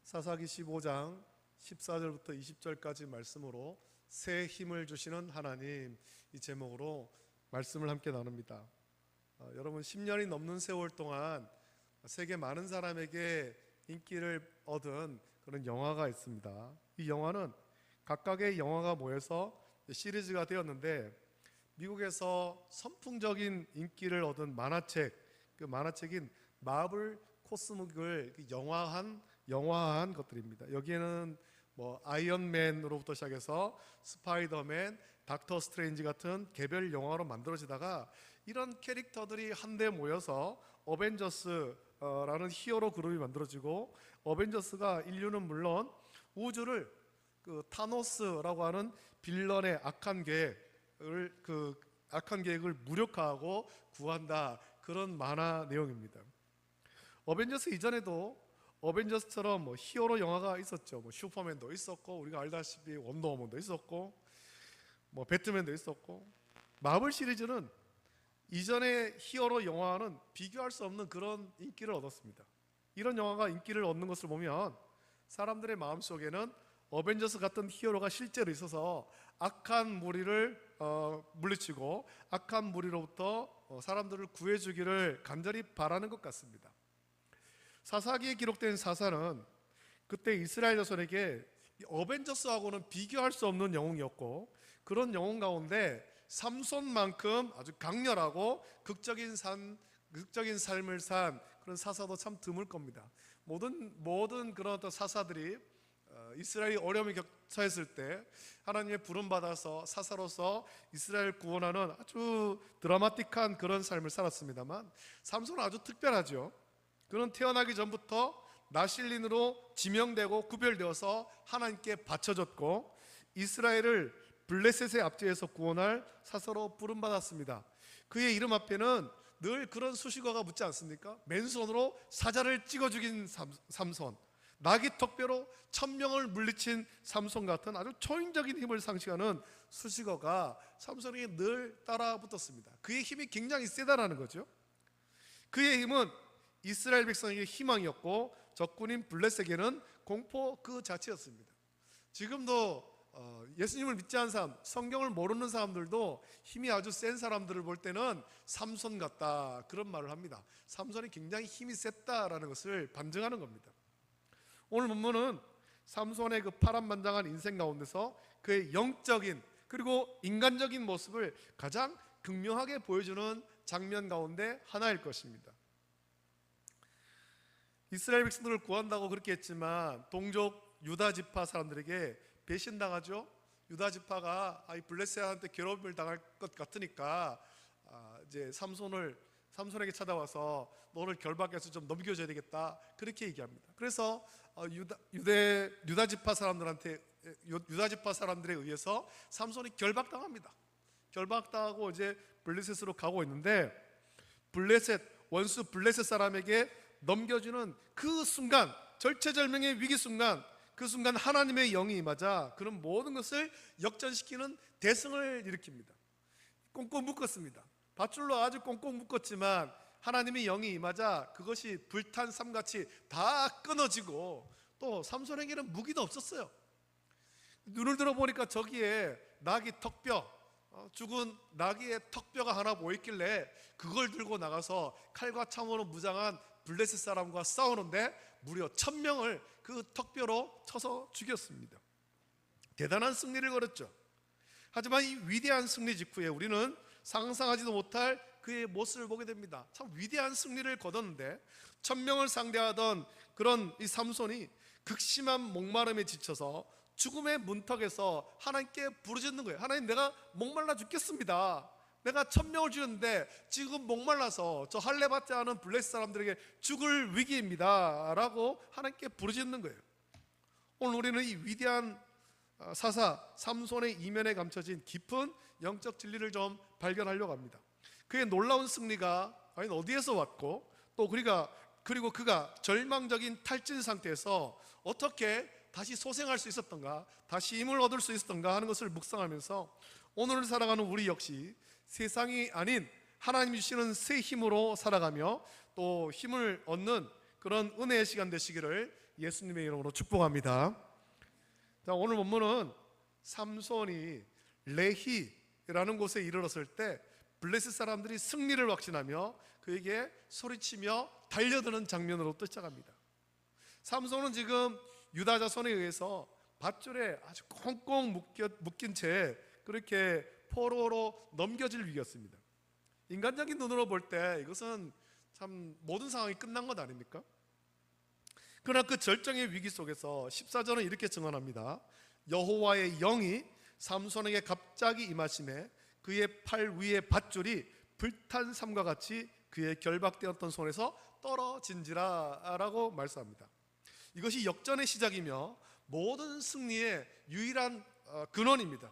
사사기 15장 14절부터 20절까지 말씀으로 새 힘을 주시는 하나님, 이 제목으로 말씀을 함께 나눕니다. 여러분, 10년이 넘는 세월 동안 세계 많은 사람에게 인기를 얻은 그런 영화가 있습니다. 이 영화는 각각의 영화가 모여서 시리즈가 되었는데, 미국에서 선풍적인 인기를 얻은 만화책, 그 만화책인 마블 코스믹을 영화한 것들입니다. 여기에는 아이언맨으로부터 시작해서 스파이더맨, 닥터 스트레인지 같은 개별 영화로 만들어지다가 이런 캐릭터들이 한데 모여서 어벤져스라는 히어로 그룹이 만들어지고, 어벤져스가 인류는 물론 우주를 타노스라고 하는 빌런의 악한 계획을 무력화하고 구한다, 그런 만화 내용입니다. 어벤져스 이전에도 어벤져스처럼 히어로 영화가 있었죠. 슈퍼맨도 있었고, 우리가 알다시피 원더우먼도 있었고, 배트맨도 있었고. 마블 시리즈는 이전의 히어로 영화와는 비교할 수 없는 그런 인기를 얻었습니다. 이런 영화가 인기를 얻는 것을 보면 사람들의 마음속에는 어벤져스 같은 히어로가 실제로 있어서 악한 무리를 물리치고 악한 무리로부터 사람들을 구해주기를 간절히 바라는 것 같습니다. 사사기에 기록된 사사는 그때 이스라엘 자손에게 어벤져스하고는 비교할 수 없는 영웅이었고, 그런 영웅 가운데 삼손만큼 아주 강렬하고 극적인 삶을 산 그런 사사도 참 드물 겁니다. 모든 그런 어떤 사사들이 이스라엘이 어려움에 처했을 때 하나님의 부름받아서 사사로서 이스라엘 구원하는 아주 드라마틱한 그런 삶을 살았습니다만, 삼손은 아주 특별하죠. 그는 태어나기 전부터 나실린으로 지명되고 구별되어서 하나님께 바쳐졌고, 이스라엘을 블레셋의 압제에서 구원할 사사로 부름받았습니다. 그의 이름 앞에는 늘 그런 수식어가 묻지 않습니까? 맨손으로 사자를 찍어 죽인 삼손, 나귀 턱뼈로 1000명을 물리친 삼손 같은 아주 초인적인 힘을 상징하는 수식어가 삼손에게 늘 따라 붙었습니다. 그의 힘이 굉장히 세다라는 거죠. 그의 힘은 이스라엘 백성에게 희망이었고, 적군인 블레셋에게는 공포 그 자체였습니다. 지금도 예수님을 믿지 않은 사람, 성경을 모르는 사람들도 힘이 아주 센 사람들을 볼 때는 삼손 같다, 그런 말을 합니다. 삼손이 굉장히 힘이 셌다라는 것을 반증하는 겁니다. 오늘 본문은 삼손의 그 파란만장한 인생 가운데서 그의 영적인 그리고 인간적인 모습을 가장 극명하게 보여주는 장면 가운데 하나일 것입니다. 이스라엘 백성들을 구한다고 그렇게 했지만 동족 유다 지파 사람들에게 배신당하죠. 유다 지파가 블레셋한테 괴롭힘을 당할 것 같으니까 이제 삼손에게 찾아와서 너를 결박해서 좀 넘겨줘야 되겠다, 그렇게 얘기합니다. 그래서 유다 지파 사람들에 의해서 삼손이 결박당합니다. 결박당하고 이제 블레셋으로 가고 있는데, 원수 블레셋 사람에게 넘겨주는 그 순간, 절체절명의 위기 순간, 그 순간 하나님의 영이 임하자 그런 모든 것을 역전시키는 대승을 일으킵니다. 꽁꽁 묶었습니다. 밧줄로 아주 꽁꽁 묶었지만 하나님의 영이 임하자 그것이 불탄 쌈같이 다 끊어지고, 또 삼손에게는 무기도 없었어요. 눈을 들어보니까 저기에 나귀 턱뼈, 죽은 나귀의 턱뼈가 하나 보였길래 그걸 들고 나가서 칼과 창으로 무장한 블레셋 사람과 싸우는데 무려 1000명을 그 턱뼈로 쳐서 죽였습니다. 대단한 승리를 거렸죠. 하지만 이 위대한 승리 직후에 우리는 상상하지도 못할 그의 모습을 보게 됩니다. 참 위대한 승리를 거뒀는데 1000명을 상대하던 그런 이 삼손이 극심한 목마름에 지쳐서 죽음의 문턱에서 하나님께 부르짖는 거예요. 하나님, 내가 목말라 죽겠습니다. 내가 1000명을 죽였는데 지금 목말라서 저 할례받지 않은 블레셋 사람들에게 죽을 위기입니다 라고 하나님께 부르짖는 거예요. 오늘 우리는 이 위대한 사사 삼손의 이면에 감춰진 깊은 영적 진리를 좀 발견하려고 합니다. 그의 놀라운 승리가 과연 어디에서 왔고, 또 그리고 그가 절망적인 탈진 상태에서 어떻게 다시 소생할 수 있었던가, 다시 힘을 얻을 수 있었던가 하는 것을 묵상하면서 오늘을 살아가는 우리 역시 세상이 아닌 하나님이 주시는 새 힘으로 살아가며 또 힘을 얻는 그런 은혜의 시간 되시기를 예수님의 이름으로 축복합니다. 자, 오늘 본문은 삼손이 레히라는 곳에 이르렀을 때 블레셋 사람들이 승리를 확신하며 그에게 소리치며 달려드는 장면으로부터 시작합니다. 삼손은 지금 유다 자손에 의해서 밧줄에 아주 꽁꽁 묶인 채 그렇게 포로로 넘겨질 위기였습니다. 인간적인 눈으로 볼 때 이것은 참 모든 상황이 끝난 것 아닙니까? 그러나 그 절정의 위기 속에서 14절은 이렇게 증언합니다. 여호와의 영이 삼손에게 갑자기 임하심에 그의 팔 위에 밧줄이 불탄 삼과 같이 그의 결박되었던 손에서 떨어진지라 라고 말씀합니다. 이것이 역전의 시작이며 모든 승리의 유일한 근원입니다.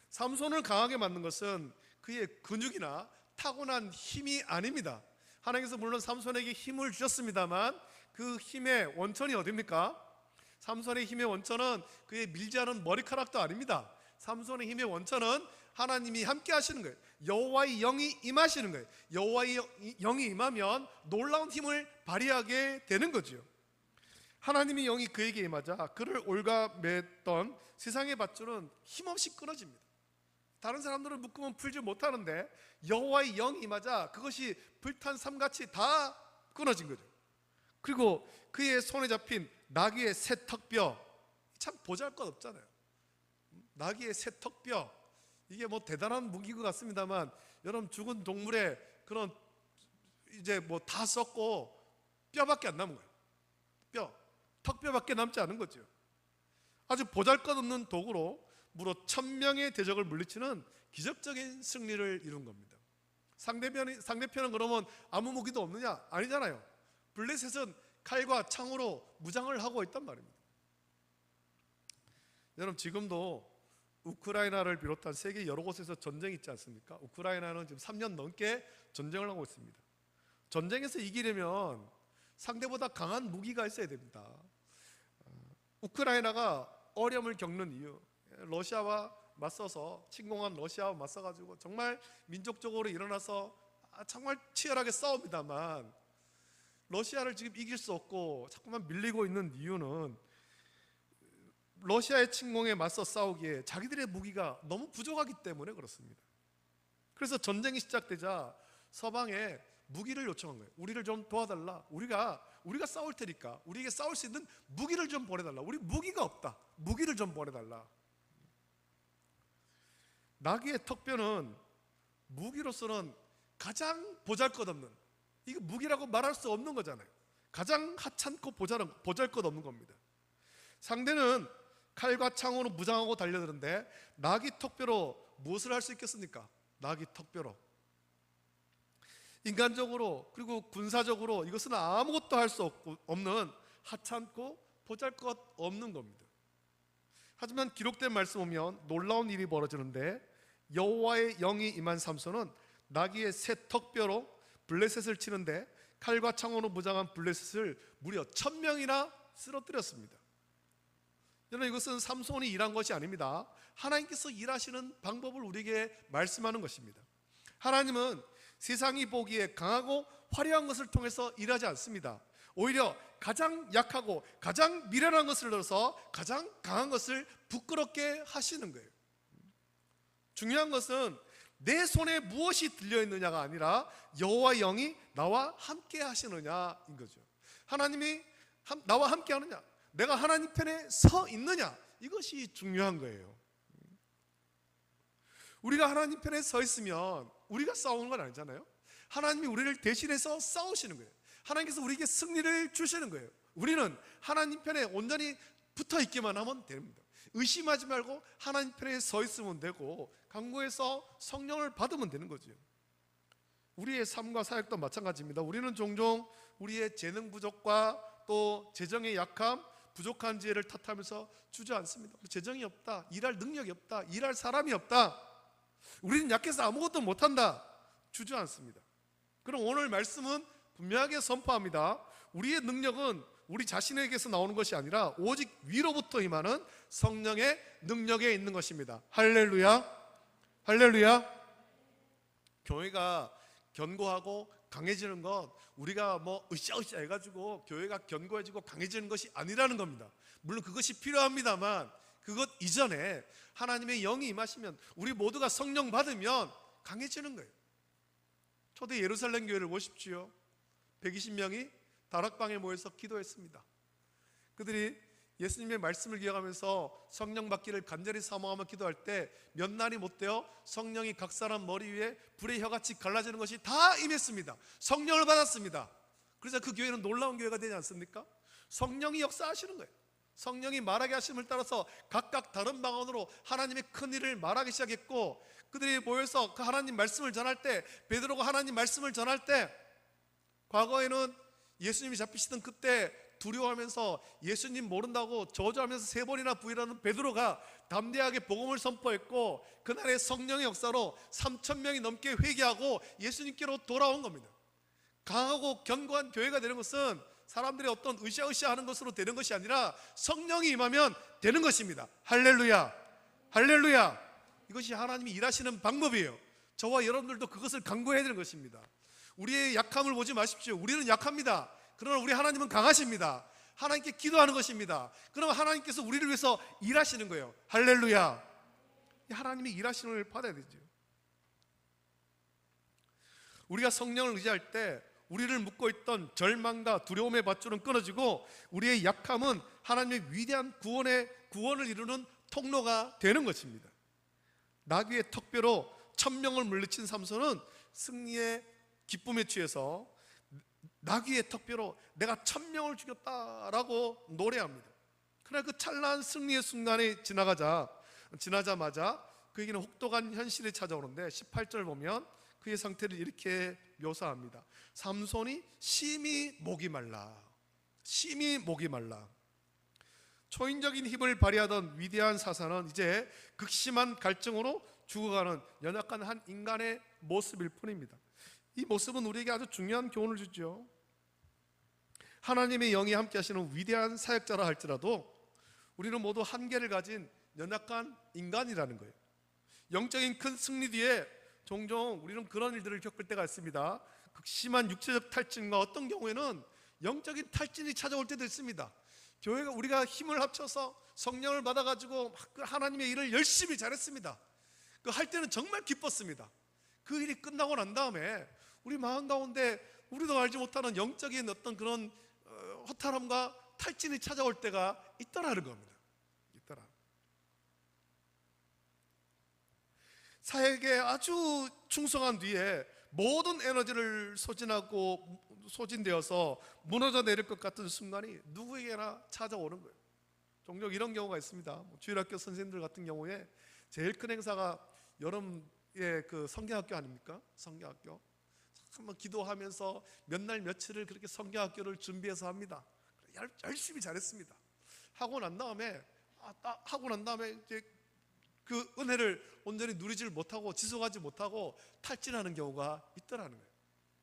삼손을 강하게 만든 것은 그의 근육이나 타고난 힘이 아닙니다. 하나님께서 물론 삼손에게 힘을 주셨습니다만 그 힘의 원천이 어디입니까? 삼손의 힘의 원천은 그의 밀지 않은 머리카락도 아닙니다. 삼손의 힘의 원천은 하나님이 함께 하시는 거예요. 여호와의 영이 임하시는 거예요. 여호와의 영이 임하면 놀라운 힘을 발휘하게 되는 거죠. 하나님의 영이 그에게 임하자 그를 올가맸던 세상의 밧줄은 힘없이 끊어집니다. 다른 사람들은 묶으면 풀지 못하는데 여호와의 영이 임하자 그것이 불탄 삼같이 다 끊어진 거죠. 그리고 그의 손에 잡힌 나귀의 새 턱뼈, 참 보잘것없잖아요. 나귀의 새 턱뼈, 이게 뭐 대단한 무기인 것 같습니다만 여러분, 죽은 동물의 그런 이제 뭐 다 썩고 뼈밖에 안 남은 거예요. 턱뼈밖에 남지 않은 거죠. 아주 보잘것없는 도구로 무려 1000명의 대적을 물리치는 기적적인 승리를 이룬 겁니다. 상대편은 그러면 아무 무기도 없느냐? 아니잖아요. 블레셋은 칼과 창으로 무장을 하고 있단 말입니다. 여러분, 지금도 우크라이나를 비롯한 세계 여러 곳에서 전쟁이 있지 않습니까? 우크라이나는 지금 3년 넘게 전쟁을 하고 있습니다. 전쟁에서 이기려면 상대보다 강한 무기가 있어야 됩니다. 우크라이나가 어려움을 겪는 이유, 러시아와 맞서서 침공한 러시아와 맞서가지고 정말 민족적으로 일어나서 정말 치열하게 싸웁니다만 러시아를 지금 이길 수 없고 자꾸만 밀리고 있는 이유는 러시아의 침공에 맞서 싸우기에 자기들의 무기가 너무 부족하기 때문에 그렇습니다. 그래서 전쟁이 시작되자 서방에 무기를 요청한 거예요. 우리를 좀 도와달라. 우리가 싸울 테니까 우리에게 싸울 수 있는 무기를 좀 보내달라. 우리 무기가 없다. 무기를 좀 보내달라. 나귀의 턱뼈는 무기로서는 가장 보잘것없는, 이게 무기라고 말할 수 없는 거잖아요. 가장 하찮고 보잘것없는 겁니다. 상대는 칼과 창으로 무장하고 달려드는데 나귀 턱뼈로 무엇을 할 수 있겠습니까? 나귀 턱뼈로 인간적으로 그리고 군사적으로 이것은 아무것도 할 수 없는 하찮고 보잘것없는 겁니다. 하지만 기록된 말씀 보면 놀라운 일이 벌어지는데 여호와의 영이 임한 삼손은 나귀의 새 턱뼈로 블레셋을 치는데 칼과 창으로 무장한 블레셋을 무려 1000명이나 쓰러뜨렸습니다. 여러분, 이것은 삼손이 일한 것이 아닙니다. 하나님께서 일하시는 방법을 우리에게 말씀하는 것입니다. 하나님은 세상이 보기에 강하고 화려한 것을 통해서 일하지 않습니다. 오히려 가장 약하고 가장 미련한 것을 넣어서 가장 강한 것을 부끄럽게 하시는 거예요. 중요한 것은 내 손에 무엇이 들려있느냐가 아니라 여호와의 영이 나와 함께 하시느냐인 거죠. 하나님이 나와 함께 하느냐, 내가 하나님 편에 서 있느냐, 이것이 중요한 거예요. 우리가 하나님 편에 서 있으면 우리가 싸우는 건 아니잖아요. 하나님이 우리를 대신해서 싸우시는 거예요. 하나님께서 우리에게 승리를 주시는 거예요. 우리는 하나님 편에 온전히 붙어 있기만 하면 됩니다. 의심하지 말고 하나님 편에 서 있으면 되고 강구해서 성령을 받으면 되는 거죠. 우리의 삶과 사역도 마찬가지입니다. 우리는 종종 우리의 재능 부족과 또 재정의 약함, 부족한 지혜를 탓하면서 주저앉습니다. 재정이 없다, 일할 능력이 없다, 일할 사람이 없다, 우리는 약해서 아무것도 못한다, 주저앉습니다. 그럼 오늘 말씀은 분명하게 선포합니다. 우리의 능력은 우리 자신에게서 나오는 것이 아니라 오직 위로부터 임하는 성령의 능력에 있는 것입니다. 할렐루야, 할렐루야. 교회가 견고하고 강해지는 것, 우리가 뭐 으쌰으쌰 해가지고 교회가 견고해지고 강해지는 것이 아니라는 겁니다. 물론 그것이 필요합니다만 그것 이전에 하나님의 영이 임하시면, 우리 모두가 성령 받으면 강해지는 거예요. 초대 예루살렘 교회를 보십시오. 120명이 다락방에 모여서 기도했습니다. 그들이 예수님의 말씀을 기억하면서 성령 받기를 간절히 사모하며 기도할 때 몇 날이 못 되어 성령이 각 사람 머리 위에 불의 혀같이 갈라지는 것이 다 임했습니다. 성령을 받았습니다. 그래서 그 교회는 놀라운 교회가 되지 않습니까? 성령이 역사하시는 거예요. 성령이 말하게 하심을 따라서 각각 다른 방언으로 하나님의 큰 일을 말하기 시작했고, 그들이 모여서 그 하나님 말씀을 전할 때, 베드로가 하나님 말씀을 전할 때, 과거에는 예수님이 잡히시던 그때 두려워하면서 예수님 모른다고 저주하면서 3번이나 부인하는 베드로가 담대하게 복음을 선포했고, 그날의 성령의 역사로 3,000명이 넘게 회개하고 예수님께로 돌아온 겁니다. 강하고 견고한 교회가 되는 것은 사람들이 어떤 으쌰으쌰 하는 것으로 되는 것이 아니라 성령이 임하면 되는 것입니다. 할렐루야, 할렐루야. 이것이 하나님이 일하시는 방법이에요. 저와 여러분들도 그것을 강구해야 되는 것입니다. 우리의 약함을 보지 마십시오. 우리는 약합니다. 그러나 우리 하나님은 강하십니다. 하나님께 기도하는 것입니다. 그러면 하나님께서 우리를 위해서 일하시는 거예요. 할렐루야. 하나님이 일하시는 걸 받아야 되죠. 우리가 성령을 의지할 때 우리를 묶고 있던 절망과 두려움의 밧줄은 끊어지고, 우리의 약함은 하나님의 위대한 구원을 이루는 통로가 되는 것입니다. 나귀의 턱뼈로 1,000명을 물리친 삼손은 승리의 기쁨에 취해서 나귀의 턱뼈로 내가 1,000명을 죽였다라고 노래합니다. 그러나 그 찬란한 승리의 순간이 지나자마자 그에게는 혹독한 현실이 찾아오는데 18절 보면 그의 상태를 이렇게 묘사합니다. 삼손이 심히 목이 말라. 초인적인 힘을 발휘하던 위대한 사사는 이제 극심한 갈증으로 죽어가는 연약한 한 인간의 모습일 뿐입니다. 이 모습은 우리에게 아주 중요한 교훈을 주죠. 하나님의 영이 함께 하시는 위대한 사역자라 할지라도 우리는 모두 한계를 가진 연약한 인간이라는 거예요. 영적인 큰 승리 뒤에 종종 우리는 그런 일들을 겪을 때가 있습니다. 극심한 육체적 탈진과 어떤 경우에는 영적인 탈진이 찾아올 때도 있습니다. 교회가 우리가 힘을 합쳐서 성령을 받아가지고 하나님의 일을 열심히 잘했습니다. 그 할 때는 정말 기뻤습니다. 그 일이 끝나고 난 다음에 우리 마음 가운데 우리도 알지 못하는 영적인 어떤 그런 허탈함과 탈진이 찾아올 때가 있더라는 겁니다. 있더라. 사역에 아주 충성한 뒤에 모든 에너지를 소진되어서 무너져 내릴 것 같은 순간이 누구에게나 찾아오는 거예요. 종종 이런 경우가 있습니다. 주일학교 선생님들 같은 경우에 제일 큰 행사가 여름에 그 성경학교 아닙니까? 성경학교. 한번 기도하면서 몇 날 며칠을 그렇게 성경학교를 준비해서 합니다. 열심히 잘했습니다. 하고 난 다음에 이제 그 은혜를 온전히 누리질 못하고 지속하지 못하고 탈진하는 경우가 있더라는 거예요.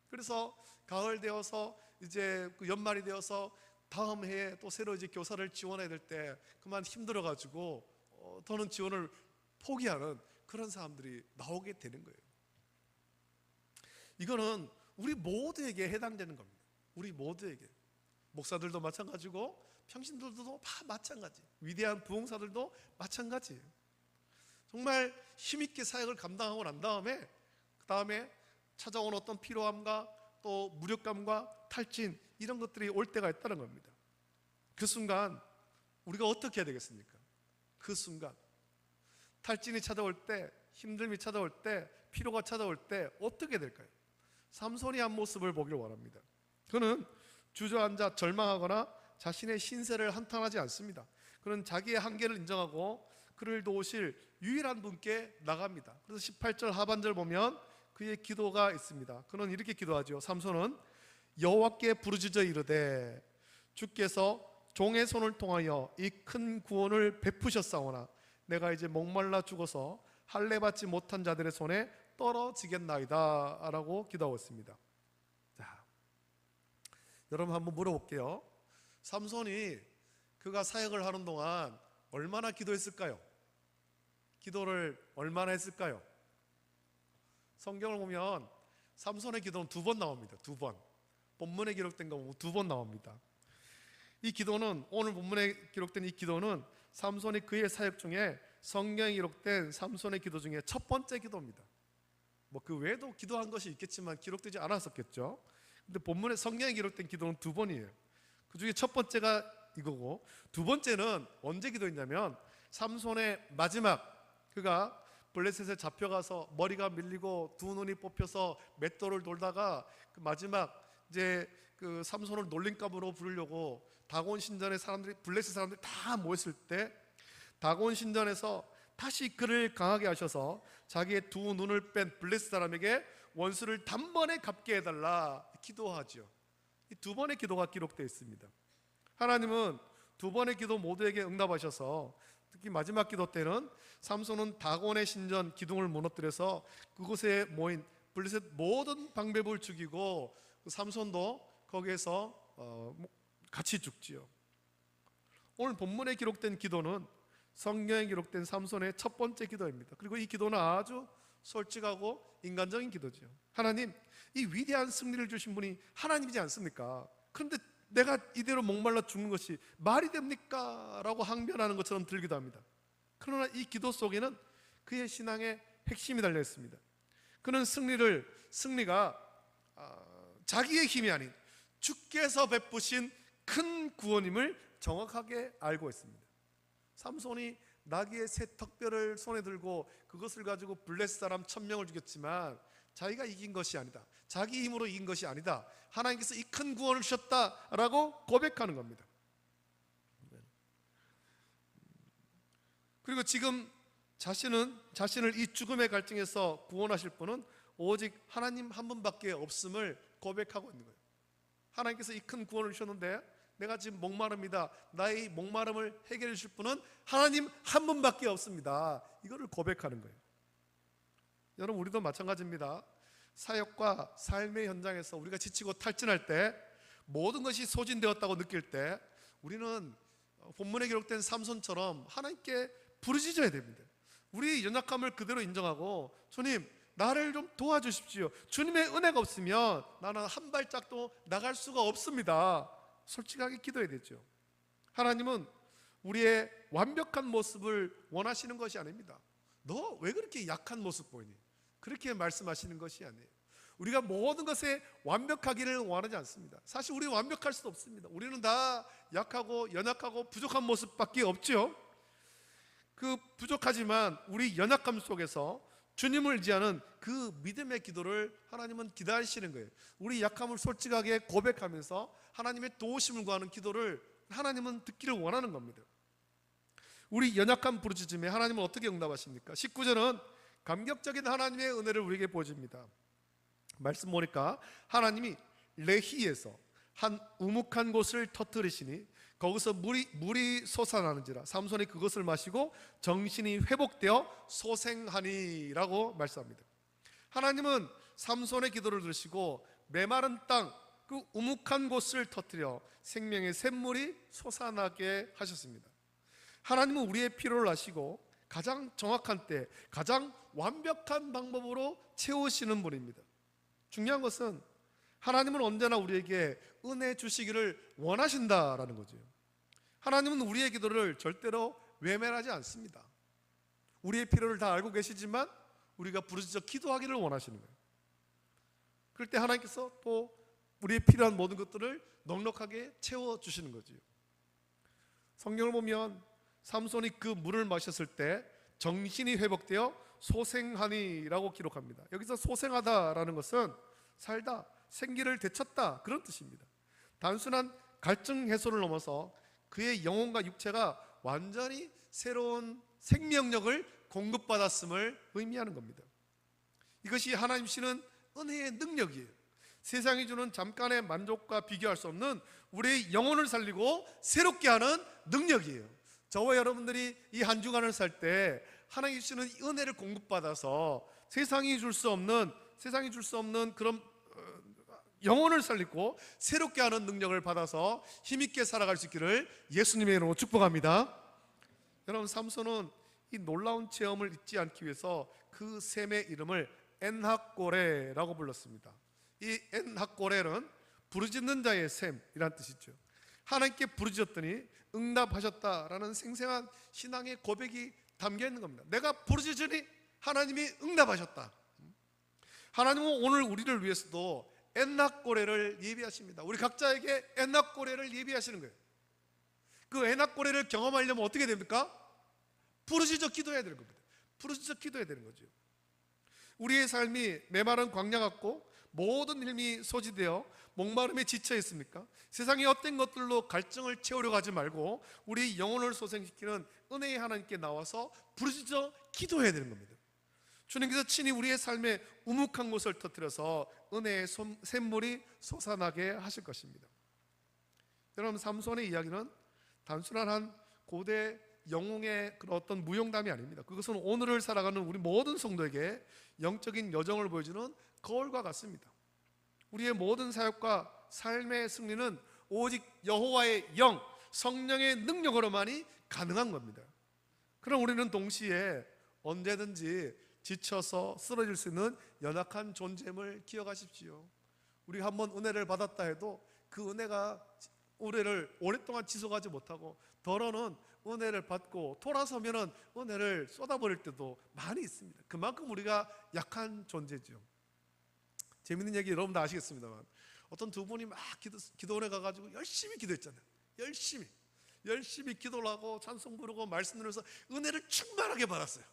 그래서 가을 되어서 이제 그 연말이 되어서 다음 해에 또 새로 이제 교사를 지원해야 될 때 그만 힘들어가지고 더는 지원을 포기하는 그런 사람들이 나오게 되는 거예요. 이거는 우리 모두에게 해당되는 겁니다. 우리 모두에게. 목사들도 마찬가지고 평신들도 다 마찬가지. 위대한 부흥사들도 마찬가지예요. 정말 힘있게 사역을 감당하고 난 다음에 그 다음에 찾아온 어떤 피로함과 또 무력감과 탈진 이런 것들이 올 때가 있다는 겁니다. 그 순간 우리가 어떻게 해야 되겠습니까? 그 순간 탈진이 찾아올 때, 힘듦이 찾아올 때, 피로가 찾아올 때 어떻게 될까요? 삼손이 한 모습을 보기를 원합니다. 그는 주저앉아 절망하거나 자신의 신세를 한탄하지 않습니다. 그는 자기의 한계를 인정하고 그를 도우실 유일한 분께 나갑니다. 그래서 18절 하반절 보면 그의 기도가 있습니다. 그는 이렇게 기도하죠. 삼손은 여호와께 부르짖어 이르되 주께서 종의 손을 통하여 이 큰 구원을 베푸셨사오나 내가 이제 목말라 죽어서 할례 받지 못한 자들의 손에 떨어지겠나이다 라고 기도하고 있습니다. 자, 여러분 한번 물어볼게요. 삼손이 그가 사역을 하는 동안 얼마나 기도했을까요? 기도를 얼마나 했을까요? 성경을 보면 삼손의 기도는 2번 나옵니다. 2번. 본문에 기록된 거 2번 나옵니다. 이 기도는, 오늘 본문에 기록된 이 기도는 삼손이 그의 사역 중에 성경에 기록된 삼손의 기도 중에 첫 번째 기도입니다. 뭐 그 외에도 기도한 것이 있겠지만 기록되지 않았었겠죠. 근데 본문에 성경에 기록된 기도는 2번이에요. 그 중에 첫 번째가 이거고, 2번째는 언제 기도했냐면 삼손의 마지막, 그가 블레셋에 잡혀가서 머리가 밀리고 두 눈이 뽑혀서 맷돌을 돌다가 그 마지막 이제 그 삼손을 놀림감으로 부르려고 다곤 신전에 사람들이, 블레셋 사람들이 다 모였을 때 다곤 신전에서 다시 그를 강하게 하셔서 자기의 두 눈을 뺀 블레셋 사람에게 원수를 단번에 갚게 해달라 기도하죠. 이 2번의 기도가 기록되어 있습니다. 하나님은 2번의 기도 모두에게 응답하셔서 특히 마지막 기도 때는 삼손은 다곤의 신전 기둥을 무너뜨려서 그곳에 모인 블레셋 모든 방백을 죽이고 삼손도 거기에서 같이 죽지요. 오늘 본문에 기록된 기도는 성경에 기록된 삼손의 첫 번째 기도입니다. 그리고 이 기도는 아주 솔직하고 인간적인 기도죠. 하나님, 이 위대한 승리를 주신 분이 하나님이지 않습니까? 그런데 내가 이대로 목말라 죽는 것이 말이 됩니까? 라고 항변하는 것처럼 들기도 합니다. 그러나 이 기도 속에는 그의 신앙의 핵심이 달려 있습니다. 그는 승리가 자기의 힘이 아닌 주께서 베푸신 큰 구원임을 정확하게 알고 있습니다. 삼손이 나귀의 새 턱뼈를 손에 들고 그것을 가지고 블레셋 사람 1000명을 죽였지만 자기가 이긴 것이 아니다, 자기 힘으로 이긴 것이 아니다, 하나님께서 이 큰 구원을 주셨다라고 고백하는 겁니다. 그리고 지금 자신을 이 죽음의 갈증에서 구원하실 분은 오직 하나님 한 분밖에 없음을 고백하고 있는 거예요. 하나님께서 이 큰 구원을 주셨는데 내가 지금 목마릅니다, 나의 목마름을 해결해 주실 분은 하나님 한 분밖에 없습니다. 이거를 고백하는 거예요. 여러분, 우리도 마찬가지입니다. 사역과 삶의 현장에서 우리가 지치고 탈진할 때, 모든 것이 소진되었다고 느낄 때 우리는 본문에 기록된 삼손처럼 하나님께 부르짖어야 됩니다. 우리의 연약함을 그대로 인정하고, 주님 나를 좀 도와주십시오, 주님의 은혜가 없으면 나는 한 발짝도 나갈 수가 없습니다. 솔직하게 기도해야 되죠. 하나님은 우리의 완벽한 모습을 원하시는 것이 아닙니다. 너 왜 그렇게 약한 모습 보이니? 그렇게 말씀하시는 것이 아니에요. 우리가 모든 것에 완벽하기를 원하지 않습니다. 사실 우리는 완벽할 수 없습니다. 우리는 다 약하고 연약하고 부족한 모습밖에 없죠. 그 부족하지만 우리 연약함 속에서 주님을 의지하는 그 믿음의 기도를 하나님은 기다리시는 거예요. 우리 약함을 솔직하게 고백하면서 하나님의 도우심을 구하는 기도를 하나님은 듣기를 원하는 겁니다. 우리 연약한 부르짖음에 하나님은 어떻게 응답하십니까? 19절은 감격적인 하나님의 은혜를 우리에게 보여줍니다. 말씀 보니까 하나님이 레히에서 한 우묵한 곳을 터뜨리시니 거기서 물이 솟아나는지라 삼손이 그것을 마시고 정신이 회복되어 소생하니라고 말씀합니다. 하나님은 삼손의 기도를 들으시고 메마른 땅, 그 우묵한 곳을 터뜨려 생명의 샘물이 솟아나게 하셨습니다. 하나님은 우리의 필요를 아시고 가장 정확한 때, 가장 완벽한 방법으로 채우시는 분입니다. 중요한 것은 하나님은 언제나 우리에게 은혜 주시기를 원하신다라는 거죠. 하나님은 우리의 기도를 절대로 외면하지 않습니다. 우리의 필요를 다 알고 계시지만 우리가 부르짖어 기도하기를 원하시는 거예요. 그럴 때 하나님께서 또 우리의 필요한 모든 것들을 넉넉하게 채워주시는 거죠. 성경을 보면 삼손이 그 물을 마셨을 때 정신이 회복되어 소생하니라고 기록합니다. 여기서 소생하다라는 것은 살다, 생기를 되찾다, 그런 뜻입니다. 단순한 갈증 해소를 넘어서 그의 영혼과 육체가 완전히 새로운 생명력을 공급받았음을 의미하는 겁니다. 이것이 하나님 주시는 은혜의 능력이에요. 세상이 주는 잠깐의 만족과 비교할 수 없는 우리의 영혼을 살리고 새롭게 하는 능력이에요. 저와 여러분들이 이 한 주간을 살 때 하나님이 주시는 은혜를 공급받아서 세상이 줄 수 없는 그런 영혼을 살리고 새롭게 하는 능력을 받아서 힘있게 살아갈 수 있기를 예수님의 이름으로 축복합니다. 여러분, 삼손은 이 놀라운 체험을 잊지 않기 위해서 그 샘의 이름을 엔하꼬레라고 불렀습니다. 이 엔하꼬레는 부르짖는 자의 셈이란 뜻이죠. 하나님께 부르짖었더니 응답하셨다라는 생생한 신앙의 고백이 담겨 있는 겁니다. 내가 부르짖으니 하나님이 응답하셨다. 하나님은 오늘 우리를 위해서도 엔하꼬레를 예비하십니다. 우리 각자에게 엔하꼬레를 예비하시는 거예요. 그 엔하꼬레를 경험하려면 어떻게 됩니까? 부르짖어 기도해야 되는 겁니다. 부르짖어 기도해야 되는 거죠. 우리의 삶이 메마른 광야 같고 모든 힘이 소지되어 목마름에 지쳐 있습니까? 세상의 어떤 것들로 갈증을 채우려고 하지 말고 우리 영혼을 소생시키는 은혜의 하나님께 나와서 부르짖어 기도해야 되는 겁니다. 주님께서 친히 우리의 삶에 우묵한 곳을 터뜨려서 은혜의 샘물이 솟아나게 하실 것입니다. 여러분, 삼손의 이야기는 단순한 한 고대 영웅의 그런 어떤 무용담이 아닙니다. 그것은 오늘을 살아가는 우리 모든 성도에게 영적인 여정을 보여주는 거울과 같습니다. 우리의 모든 사역과 삶의 승리는 오직 여호와의 영, 성령의 능력으로만이 가능한 겁니다. 그럼 우리는 동시에 언제든지 지쳐서 쓰러질 수 있는 연약한 존재임을 기억하십시오. 우리가 한번 은혜를 받았다 해도 그 은혜가 우리를 오랫동안 지속하지 못하고 더러는 은혜를 받고 돌아서면 은혜를 쏟아버릴 때도 많이 있습니다. 그만큼 우리가 약한 존재죠. 재밌는 얘기 여러분도 아시겠습니다만 어떤 두 분이 막 기도원에 가가지고 열심히 기도했잖아요. 열심히 기도를 하고 찬송 부르고 말씀 들으면서 은혜를 충만하게 받았어요.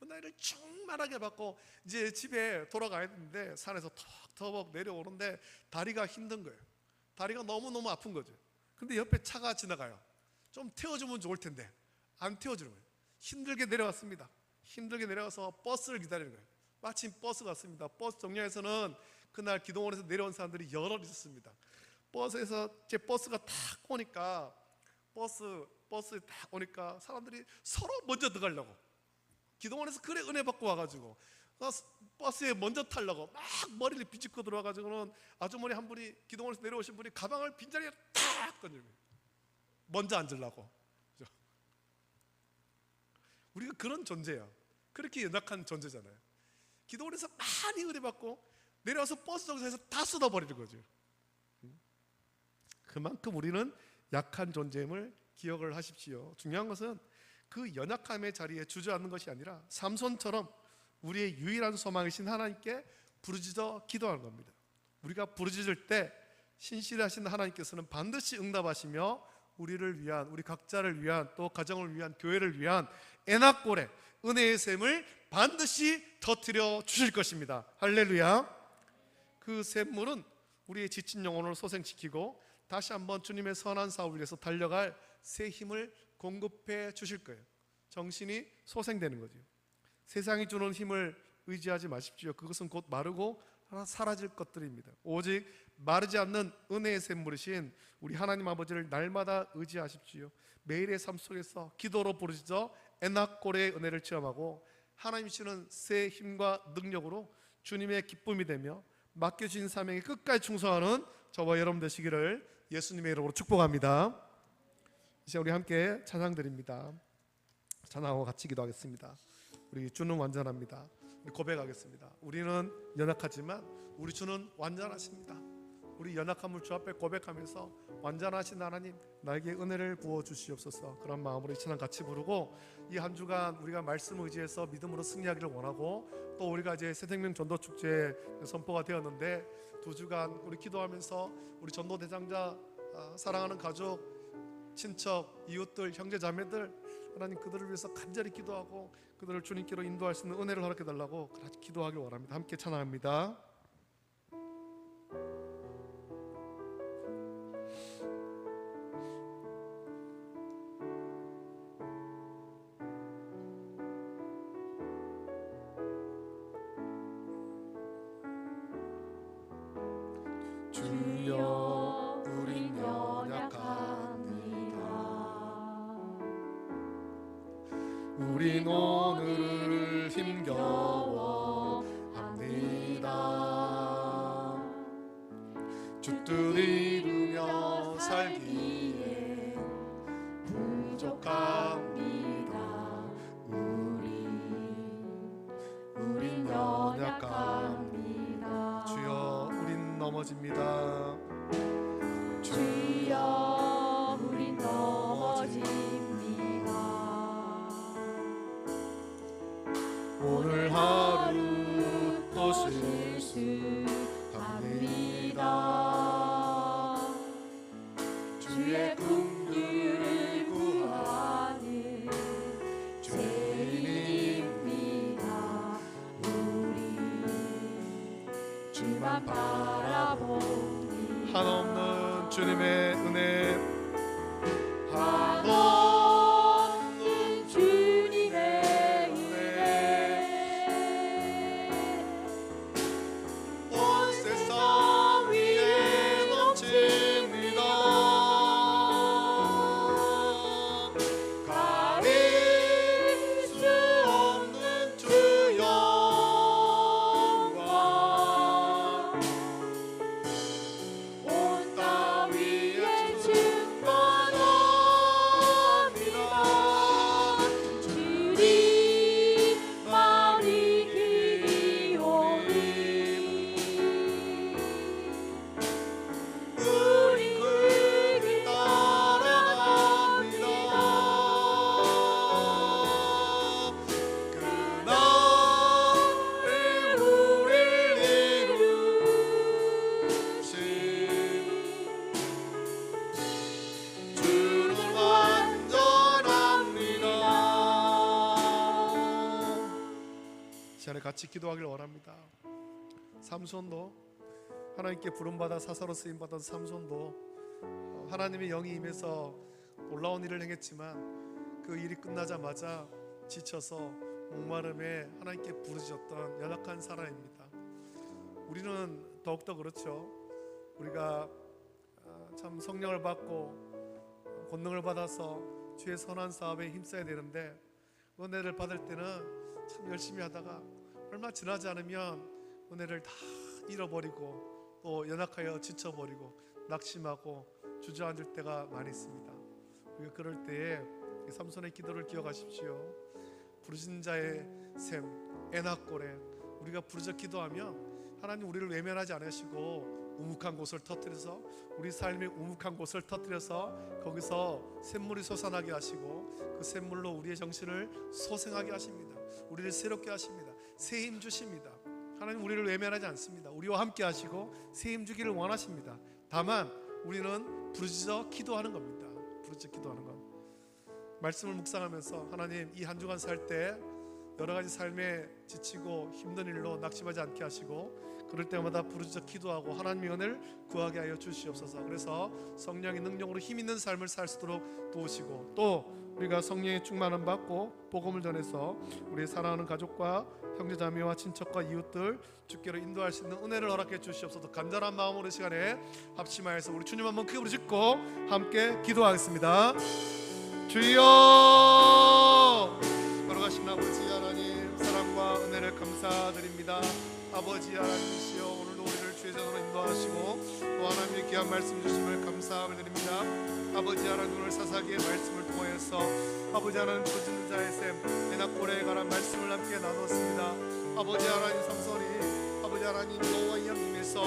은혜를 충만하게 받고 이제 집에 돌아가야 되는데 산에서 턱턱 내려오는데 다리가 힘든 거예요. 다리가 너무너무 아픈 거죠. 근데 옆에 차가 지나가요. 좀 태워주면 좋을 텐데 안 태워주는 거예요. 힘들게 내려왔습니다. 힘들게 내려가서 버스를 기다리는 거예요. 마침 버스가 왔습니다. 버스 정류장에서는 그날 기도원에서 내려온 사람들이 여럿 있었습니다. 제 버스가 탁 오니까 버스에 딱 오니까 사람들이 서로 먼저 들어가려고 기도원에서 그래 은혜 받고 와가지고 버스에 먼저 타려고 막 머리를 비집고 들어와가지고는 아주머니 한 분이 기도원에서 내려오신 분이 가방을 빈자리에 탁 던지는 거예요. 먼저 앉으려고. 그렇죠? 우리가 그런 존재야. 그렇게 연약한 존재잖아요. 기도원에서 많이 은혜 받고 내려와서 버스 정류장에서 다 쏟아버리는 거죠. 그만큼 우리는 약한 존재임을 기억을 하십시오. 중요한 것은 그 연약함의 자리에 주저앉는 것이 아니라 삼손처럼 우리의 유일한 소망이신 하나님께 부르짖어 기도하는 겁니다. 우리가 부르짖을 때 신실하신 하나님께서는 반드시 응답하시며 우리를 위한, 우리 각자를 위한, 또 가정을 위한, 교회를 위한 엔하꼬레 은혜의 샘을 반드시 터뜨려 주실 것입니다. 할렐루야. 그 샘물은 우리의 지친 영혼을 소생시키고 다시 한번 주님의 선한 사업을 위해서 달려갈 새 힘을 공급해 주실 거예요. 정신이 소생되는 거죠. 세상이 주는 힘을 의지하지 마십시오. 그것은 곧 마르고 사라질 것들입니다. 오직 마르지 않는 은혜의 샘물이신 우리 하나님 아버지를 날마다 의지하십시오. 매일의 삶 속에서 기도로 부르짖어 엔하꼬레의 은혜를 체험하고 하나님 주시는 새 힘과 능력으로 주님의 기쁨이 되며 맡겨주신 사명에 끝까지 충성하는 저와 여러분 되시기를 예수님의 이름으로 축복합니다. 이제 우리 함께 찬양 드립니다. 찬양하고 같이 기도하겠습니다. 우리 주는 완전합니다. 고백하겠습니다. 우리는 연약하지만 우리 주는 완전하십니다. 우리 연약함을 주 앞에 고백하면서 완전하신 하나님 나에게 은혜를 부어주시옵소서. 그런 마음으로 이 찬양 같이 부르고 이 한 주간 우리가 말씀을 의지해서 믿음으로 승리하기를 원하고 또 우리가 이제 새생명 전도축제 선포가 되었는데 2주간 우리 기도하면서 우리 전도대장자, 사랑하는 가족, 친척, 이웃들, 형제자매들 하나님 그들을 위해서 간절히 기도하고 그들을 주님께로 인도할 수 있는 은혜를 허락해 달라고 기도하길 원합니다. 함께 찬양합니다. 주여 우린 연약합니다. 우린 오늘을 힘겨워합니다. 주 뜻 이루며 살기에 부족합니다. 우린 연약합니다. 넘어집니다. 주여 우린 넘어집니다. 오늘 하루 또 실수합니다. 주의 긍휼을 구하는 죄인입니다. 우리 주만 바라봅니다. 한없는 주님의 은혜, 한없는 주님의 은혜 온 세상 위에 넘칩니다. 가릴 수 없는 주 영광, 온 땅 위에 충만합니다. 주님 마리 기리오니 우리 그 길 따라갑니다. 그날을 우릴 이루신 주는 완전합니다. 이 시간에 같이 기도하길 원합니다. 삼손도 하나님께 부름받아 사사로 쓰임받은 삼손도 하나님의 영이 임해서 놀라운 일을 행했지만 그 일이 끝나자마자 지쳐서 목마름에 하나님께 부르짖었던 연약한 사람입니다. 우리는 더욱더 그렇죠. 우리가 참 성령을 받고 권능을 받아서 주의 선한 사업에 힘써야 되는데 은혜를 받을 때는 참 열심히 하다가 얼마 지나지 않으면 은혜를 다 잃어버리고 또 연약하여 지쳐버리고 낙심하고 주저앉을 때가 많이 있습니다. 우리가 그럴 때에 삼손의 기도를 기억하십시오. 부르짖는 자의 샘 에낙골에 우리가 부르짖어 기도하면 하나님 우리를 외면하지 않으시고 우묵한 곳을 터뜨려서 우리 삶의 우묵한 곳을 터뜨려서 거기서 샘물이 솟아나게 하시고 그 샘물로 우리의 정신을 소생하게 하십니다. 우리를 새롭게 하십니다. 새 힘 주십니다. 하나님 우리를 외면하지 않습니다. 우리와 함께 하시고 새 힘 주기를 원하십니다. 다만 우리는 부르짖어 기도하는 겁니다. 부르짖어 기도하는 것. 말씀을 묵상하면서 하나님 이 한 주간 살 때 여러 가지 삶에 지치고 힘든 일로 낙심하지 않게 하시고 그럴 때마다 부르짖어 기도하고 하나님의 은혜를 구하게 하여 주시옵소서. 그래서 성령의 능력으로 힘 있는 삶을 살 수 있도록 도우시고 또 우리가 성령의 충만함 받고 복음을 전해서 우리 사랑하는 가족과 형제자매와 친척과 이웃들 주께로 인도할 수 있는 은혜를 허락해 주시옵소서. 간절한 마음으로 이 시간에 합심하여서 우리 주님 한번 크게 부르짖고 함께 기도하겠습니다. 주여, 걸어가신 아버지 하나님 사랑과 은혜를 감사드립니다. 아버지 하나님이시여 오늘도 우리를 주의 전으로 인도하시고 또 하나님의 귀한 말씀 주심을 감사함을 드립니다. 아버지 하나님 오늘 사사기의 말씀을 통하여서 아버지 하나님 부르짖는 자의 샘 에낙골에 관한 말씀을 함께 나눴습니다. 아버지 하나님 삼손이 아버지 하나님 여호와의 영임에서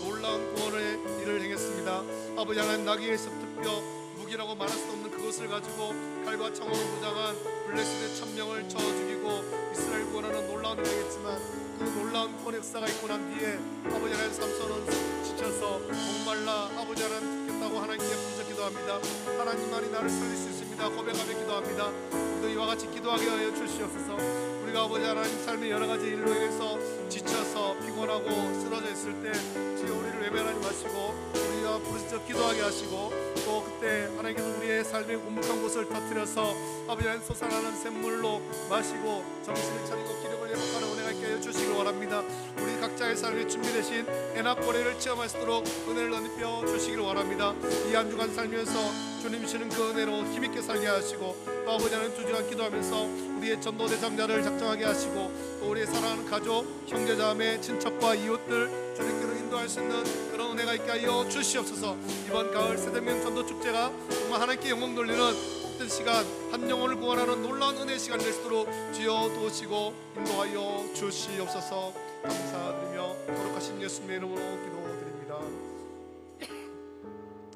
놀라운 구원의 일을 행했습니다. 아버지 하나님 나귀의 섭득뼈 무기라고 말할 수 없는 그것을 가지고 칼과 창으로 무장한 블레셋의 1000명을 쳐 죽이고 이스라엘 구원하는 놀라운 일을 했지만 그 놀라운 구원 역사가 있고 난 뒤에 아버지 하나님 삼손은 지쳐서 목말라 아버지 하나님 죽겠다고 하나님께 부르짖어 기도합니다. 하나님만이 나를 살릴 수 있습니다. 고백하며 기도합니다. 우리도 이와 같이 기도하게 하여 주시옵소서. 우리가 아버지 하나님 삶의 여러 가지 일로 인해서 지쳐서 피곤하고 쓰러져 있을 때 주여 우리를 외면하지 마시고 우리가 부르짖어 기도하게 하시고 또 그때 하나님께서 우리의 삶의 우묵한 곳을 터뜨려서 아버지 하나님 솟아나는 샘물로 마시고 정신을 차리고 기름을 회복하는 은혜가 있게 하여 주시길 원합니다. 우리 각자의 삶에 준비되신 에낙고레를 체험할 수 있도록 은혜를 넓혀 주시길 원합니다. 이 한 주간 살면서 주님 주시는 그 은혜로 힘있게 살게 하시고 또 아버지 하나님 두 주간 기도하면서 우리의 전도 대장자를 작정하게 하시고 또 우리의 사랑하는 가족, 형제자매, 친척과 이웃들 주님께로 인도할 수 있는 그런 은혜가 있게 하여 주시옵소서. 이번 가을 새대면 전도 축제가 정말 하나님께 영광 돌리는 복된 시간, 한 영혼을 구원하는 놀라운 은혜의 시간 될 수 있도록 주여 도우시고 인도하여 주시옵소서. 감사드리며 거룩하신 예수님의 이름으로 기도드립니다. 기도드립니다.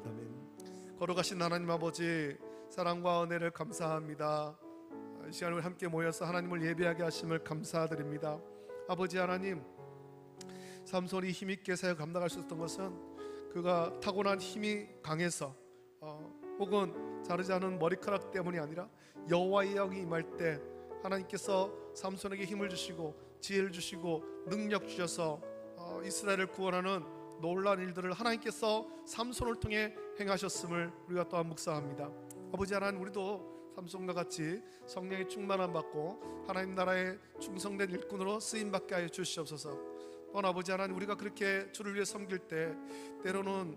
아멘. 걸어가신 하나님 아버지, 사랑과 은혜를 감사합니다. 이 시간을 함께 모여서 하나님을 예배하게 하심을 감사드립니다. 아버지 하나님, 삼손이 힘있게 사역 감당할 수 있었던 것은 그가 타고난 힘이 강해서 혹은 자르지 않은 머리카락 때문이 아니라 여호와의 영이 임할 때 하나님께서 삼손에게 힘을 주시고 지혜를 주시고 능력 주셔서 이스라엘을 구원하는 놀라운 일들을 하나님께서 삼손을 통해 행하셨음을 우리가 또한 묵상합니다. 아버지 하나님, 우리도 삼손과 같이 성령의 충만함 받고 하나님 나라의 충성된 일꾼으로 쓰임받게 하여 주시옵소서. 또한 아버지 하나님, 우리가 그렇게 주를 위해 섬길 때 때로는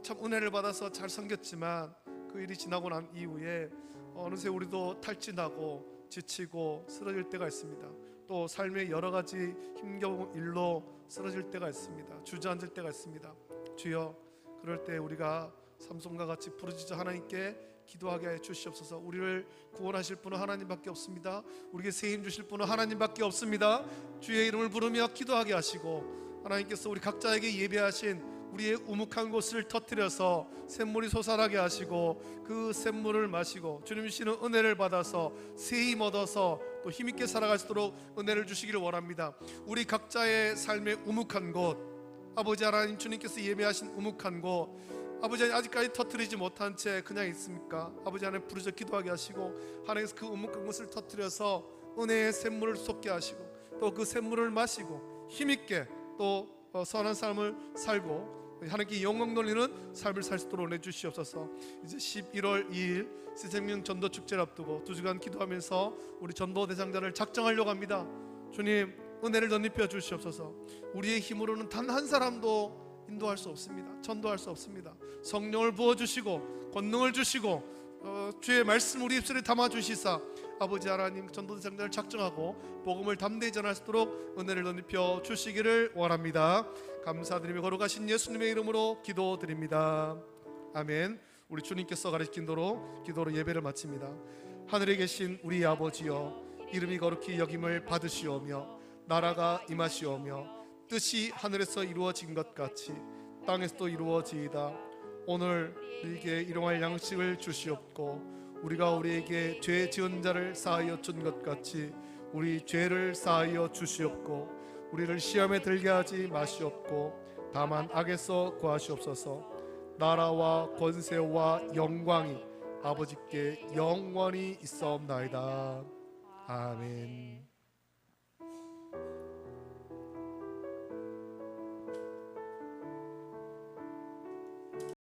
참 은혜를 받아서 잘 섬겼지만 그 일이 지나고 난 이후에 어느새 우리도 탈진하고 지치고 쓰러질 때가 있습니다. 또 삶의 여러 가지 힘겨운 일로 쓰러질 때가 있습니다. 주저앉을 때가 있습니다. 주여, 그럴 때 우리가 삼손과 같이 부르짖어 하나님께 기도하게 해 주시옵소서. 우리를 구원하실 분은 하나님밖에 없습니다. 우리에게 새 힘 주실 분은 하나님밖에 없습니다. 주의 이름을 부르며 기도하게 하시고 하나님께서 우리 각자에게 예배하신 우리의 우묵한 곳을 터뜨려서 샘물이 솟아나게 하시고 그 샘물을 마시고 주님 주시는 은혜를 받아서 새 힘 얻어서 또 힘있게 살아갈 수 있도록 은혜를 주시기를 원합니다. 우리 각자의 삶의 우묵한 곳, 아버지 하나님, 주님께서 예배하신 우묵한 곳, 아버지 하나님, 아직까지 터뜨리지 못한 채 그냥 있습니까? 아버지 하나님, 부르짖어 기도하게 하시고 하나님께서 그 우묵한 곳을 터뜨려서 은혜의 샘물을 솟게 하시고 또 그 샘물을 마시고 힘있게 또 선한 삶을 살고 하나님께 영광 돌리는 삶을 살 수 있도록 은혜 주시옵소서. 이제 11월 2일 새생명 전도 축제를 앞두고 2주간 기도하면서 우리 전도 대상자를 작정하려고 합니다. 주님, 은혜를 덧입혀 주시옵소서. 우리의 힘으로는 단 한 사람도 인도할 수 없습니다. 전도할 수 없습니다. 성령을 부어주시고 권능을 주시고 주의 말씀 우리 입술에 담아주시사 아버지 하나님, 전도 대상자를 작정하고 복음을 담대히 전할 수 있도록 은혜를 덧입혀 주시기를 원합니다. 감사드리며 거룩하신 예수님의 이름으로 기도드립니다. 아멘. 우리 주님께서 가르친 대로 기도로 예배를 마칩니다. 하늘에 계신 우리 아버지여, 이름이 거룩히 여김을 받으시오며 나라가 임하시오며 뜻이 하늘에서 이루어진 것 같이 땅에서도 이루어지이다. 오늘 우리에게 일용할 양식을 주시옵고 우리가 우리에게 죄 지은 자를 사하여 준 것 같이 우리 죄를 사하여 주시옵고 우리를 시험에 들게 하지 마시옵고 다만 악에서 구하시옵소서. 나라와 권세와 영광이 아버지께 영원히 있사옵나이다. 아멘.